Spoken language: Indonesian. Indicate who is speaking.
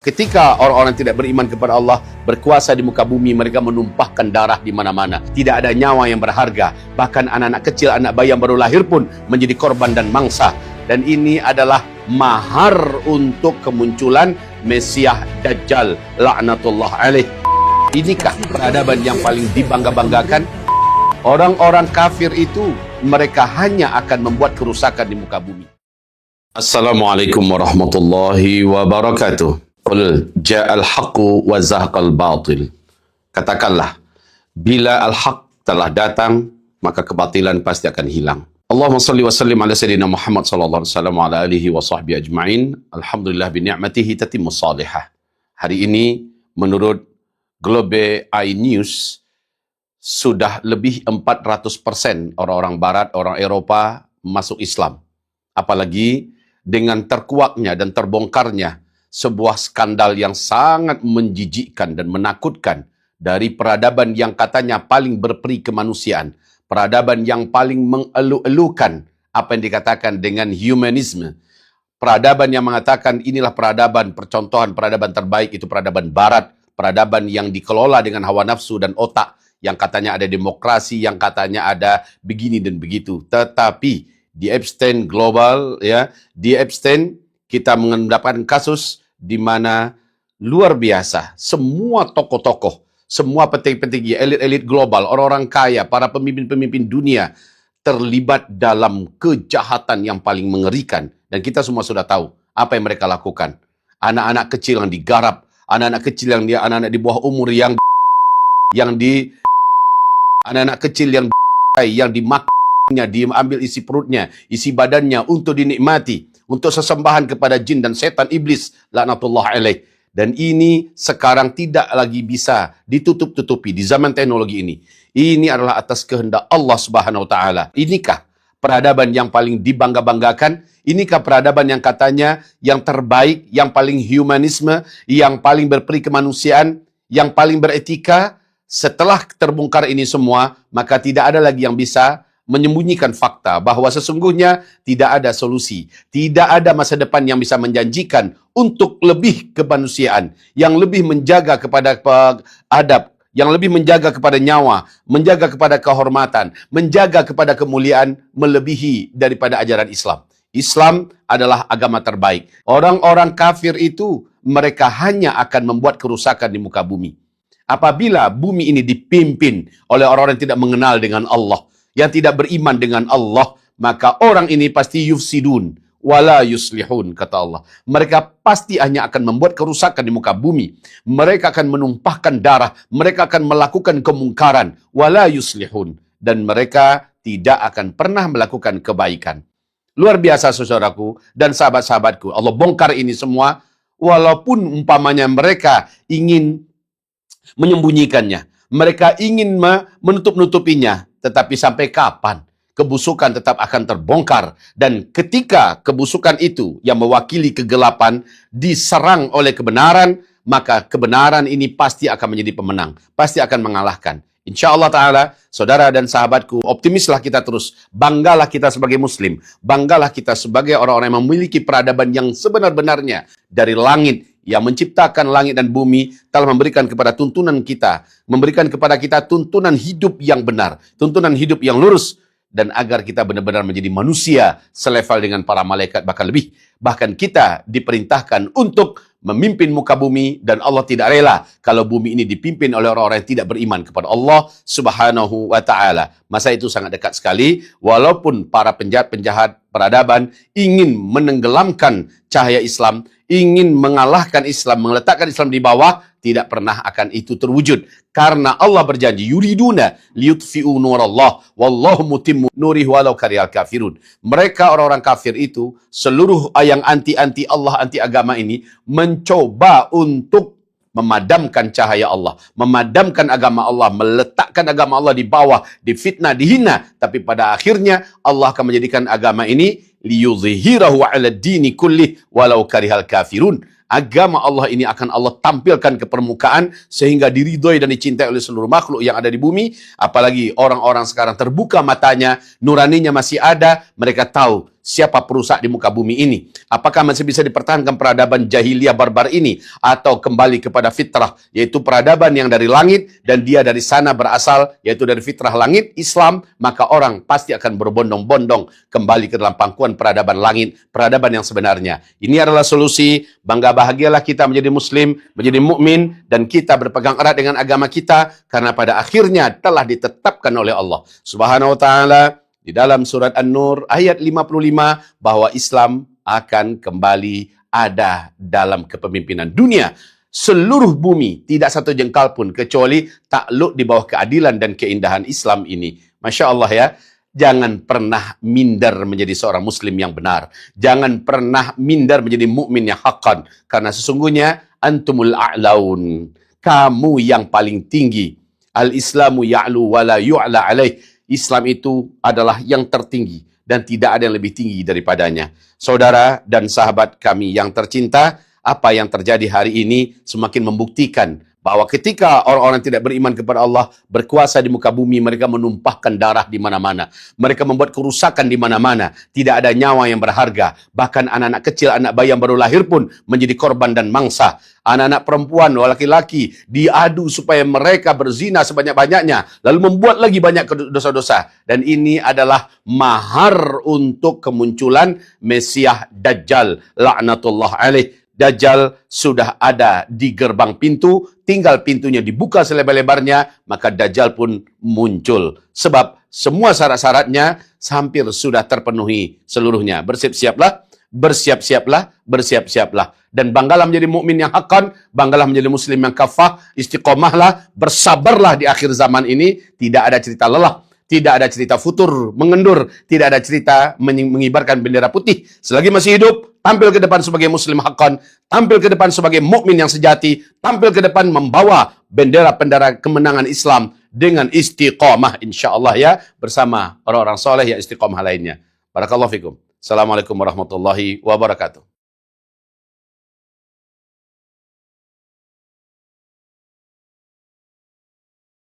Speaker 1: Ketika orang-orang tidak beriman kepada Allah berkuasa di muka bumi, mereka menumpahkan darah di mana-mana. Tidak ada nyawa yang berharga. Bahkan anak-anak kecil, anak bayi yang baru lahir pun menjadi korban dan mangsa. Dan ini adalah mahar untuk kemunculan Mesiah Dajjal laknatullah alaih. Inikah peradaban yang paling dibangga-banggakan? Orang-orang kafir itu mereka hanya akan membuat kerusakan di muka bumi. Assalamualaikum warahmatullahi wabarakatuh. Qul ja'al haqqu wa zahaqal batil. Katakanlah, bila al-haq telah datang, maka kebatilan pasti akan hilang. Allahumma salli wa sallim ala sayyidina Muhammad sallallahu alaihi wasallam wa ala alihi wa sahbihi ajma'in. Alhamdulillah bi ni'matihi tatimmu salihah. Hari ini menurut Globe iNews sudah lebih 400% orang-orang barat, orang Eropa masuk Islam. Apalagi dengan terkuaknya dan terbongkarnya sebuah skandal yang sangat menjijikkan dan menakutkan dari peradaban yang katanya paling berperi kemanusiaan, peradaban yang paling mengeluh-elukan apa yang dikatakan dengan humanisme, peradaban yang mengatakan inilah peradaban, percontohan peradaban terbaik itu peradaban barat, peradaban yang dikelola dengan hawa nafsu dan otak, yang katanya ada demokrasi, yang katanya ada begini dan begitu. Tetapi di Epstein Global, ya, di Epstein kita mendapatkan kasus di mana luar biasa semua tokoh-tokoh, semua petinggi-petinggi, elit-elit global, orang-orang kaya, para pemimpin-pemimpin dunia terlibat dalam kejahatan yang paling mengerikan. Dan kita semua sudah tahu apa yang mereka lakukan. Anak-anak kecil yang digarap, anak-anak kecil yang anak-anak di bawah umur yang anak-anak kecil yang dimakannya, diambil isi perutnya, isi badannya untuk dinikmati, untuk sesembahan kepada jin dan setan iblis laknatullah alaih. Dan ini sekarang tidak lagi bisa ditutup-tutupi di zaman teknologi ini. Ini adalah atas kehendak Allah Subhanahu wa taala. Inikah peradaban yang paling dibangga-banggakan? Inikah peradaban yang katanya yang terbaik, yang paling humanisme, yang paling berperi kemanusiaan, yang paling beretika? Setelah terbongkar ini semua, maka tidak ada lagi yang bisa menyembunyikan fakta bahwa sesungguhnya tidak ada solusi, tidak ada masa depan yang bisa menjanjikan untuk lebih kemanusiaan, yang lebih menjaga kepada adab, yang lebih menjaga kepada nyawa, menjaga kepada kehormatan, menjaga kepada kemuliaan melebihi daripada ajaran Islam. Islam adalah agama terbaik. Orang-orang kafir itu mereka hanya akan membuat kerusakan di muka bumi. Apabila bumi ini dipimpin oleh orang-orang yang tidak mengenal dengan Allah, yang tidak beriman dengan Allah, maka orang ini pasti yufsidun wala yuslihun, kata Allah. Mereka pasti hanya akan membuat kerusakan di muka bumi. Mereka akan menumpahkan darah, mereka akan melakukan kemungkaran, wala yuslihun, dan mereka tidak akan pernah melakukan kebaikan. Luar biasa saudaraku dan sahabat-sahabatku. Allah bongkar ini semua, walaupun umpamanya mereka ingin menyembunyikannya, mereka ingin menutup-nutupinya, tetapi sampai kapan? Kebusukan tetap akan terbongkar. Dan ketika kebusukan itu yang mewakili kegelapan diserang oleh kebenaran, maka kebenaran ini pasti akan menjadi pemenang, pasti akan mengalahkan. Insya Allah Ta'ala, saudara dan sahabatku, optimislah kita terus. Banggalah kita sebagai muslim. Banggalah kita sebagai orang-orang yang memiliki peradaban yang sebenar-benarnya. Dari langit, yang menciptakan langit dan bumi, telah memberikan kepada tuntunan kita, memberikan kepada kita tuntunan hidup yang benar, tuntunan hidup yang lurus, dan agar kita benar-benar menjadi manusia selevel dengan para malaikat, bahkan lebih. Bahkan kita diperintahkan untuk memimpin muka bumi, dan Allah tidak rela kalau bumi ini dipimpin oleh orang-orang yang tidak beriman kepada Allah Subhanahu wa taala. Masa itu sangat dekat sekali, walaupun para penjahat-penjahat peradaban ingin menenggelamkan cahaya Islam, ingin mengalahkan Islam, meletakkan Islam di bawah, tidak pernah akan itu terwujud. Karena Allah berjanji, yuriduna liyutfi'u nurallah wallahu mutimmu nurih walau karihal kafirun. Mereka orang-orang kafir itu, seluruh yang anti-anti Allah, anti agama ini, mencoba untuk memadamkan cahaya Allah, memadamkan agama Allah, meletakkan agama Allah di bawah, difitnah, dihina. Tapi pada akhirnya Allah akan menjadikan agama ini liyuzhirahu 'ala dini kullih walau karihal kafirun. Agama Allah ini akan Allah tampilkan ke permukaan sehingga diridhoi dan dicintai oleh seluruh makhluk yang ada di bumi. Apalagi orang-orang sekarang terbuka matanya, nuraninya masih ada, mereka tahu siapa perusak di muka bumi ini. Apakah masih bisa dipertahankan peradaban jahiliyah barbar ini atau kembali kepada fitrah, yaitu peradaban yang dari langit dan dia dari sana berasal, yaitu dari fitrah langit Islam, maka orang pasti akan berbondong-bondong kembali ke dalam pangkuan peradaban langit, peradaban yang sebenarnya. Ini adalah solusi. Bangga bahagialah kita menjadi muslim, menjadi mukmin, dan kita berpegang erat dengan agama kita karena pada akhirnya telah ditetapkan oleh Allah Subhanahu wa taala di dalam surat An-Nur ayat 55 bahwa Islam akan kembali ada dalam kepemimpinan dunia. Seluruh bumi tidak satu jengkal pun kecuali takluk di bawah keadilan dan keindahan Islam ini. Masya Allah ya. Jangan pernah minder menjadi seorang muslim yang benar. Jangan pernah minder menjadi mukmin yang haqqan. Karena sesungguhnya antumul a'laun. Kamu yang paling tinggi. Al-Islamu ya'lu wa la yu'la alaih. Islam itu adalah yang tertinggi dan tidak ada yang lebih tinggi daripadanya. Saudara dan sahabat kami yang tercinta, apa yang terjadi hari ini semakin membuktikan bahwa ketika orang-orang tidak beriman kepada Allah berkuasa di muka bumi, mereka menumpahkan darah di mana-mana. Mereka membuat kerusakan di mana-mana. Tidak ada nyawa yang berharga. Bahkan anak-anak kecil, anak bayi yang baru lahir pun menjadi korban dan mangsa. Anak-anak perempuan, laki-laki diadu supaya mereka berzina sebanyak-banyaknya. Lalu membuat lagi banyak dosa-dosa. Dan ini adalah mahar untuk kemunculan Mesias Dajjal. La'natullah alaih. Dajjal sudah ada di gerbang pintu, tinggal pintunya dibuka selebar-lebarnya, maka Dajjal pun muncul. Sebab semua syarat-syaratnya hampir sudah terpenuhi seluruhnya. Bersiap-siaplah, bersiap-siaplah, bersiap-siaplah. Dan banggalah menjadi mukmin yang haqqan, banggalah menjadi muslim yang kafah, istiqomahlah, bersabarlah di akhir zaman ini. Tidak ada cerita lelah. Tidak ada cerita futur, mengendur. Tidak ada cerita mengibarkan bendera putih. Selagi masih hidup, tampil ke depan sebagai muslim haqqan, tampil ke depan sebagai mukmin yang sejati, tampil ke depan membawa bendera-bendera kemenangan Islam dengan istiqamah insyaallah ya, bersama orang-orang soleh yang istiqamah lainnya. Barakallahu fikum. Assalamualaikum warahmatullahi wabarakatuh.